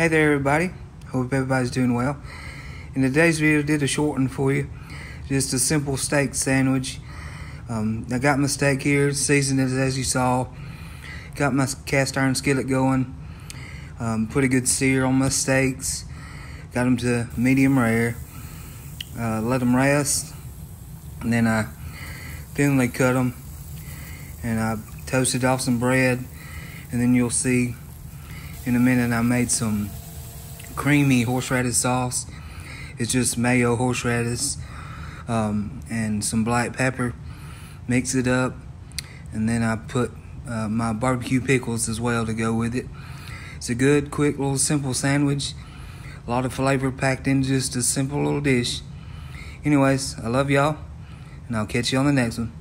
Hey there everybody, hope everybody's doing well. In today's video I did a short one for you, just a simple steak sandwich. I got my steak here, seasoned it as you saw, got my cast iron skillet going, put a good sear on my steaks, got them to medium rare, let them rest, and then I thinly cut them and I toasted off some bread, and then you'll see in a minute I made some creamy horseradish sauce. It's just mayo, horseradish, and some black pepper. Mix it up, and then I put my barbecue pickles as well to go with it. It's a good, quick, little simple sandwich. A lot of flavor packed in just a simple little dish. Anyways, I love y'all, and I'll catch you on the next one.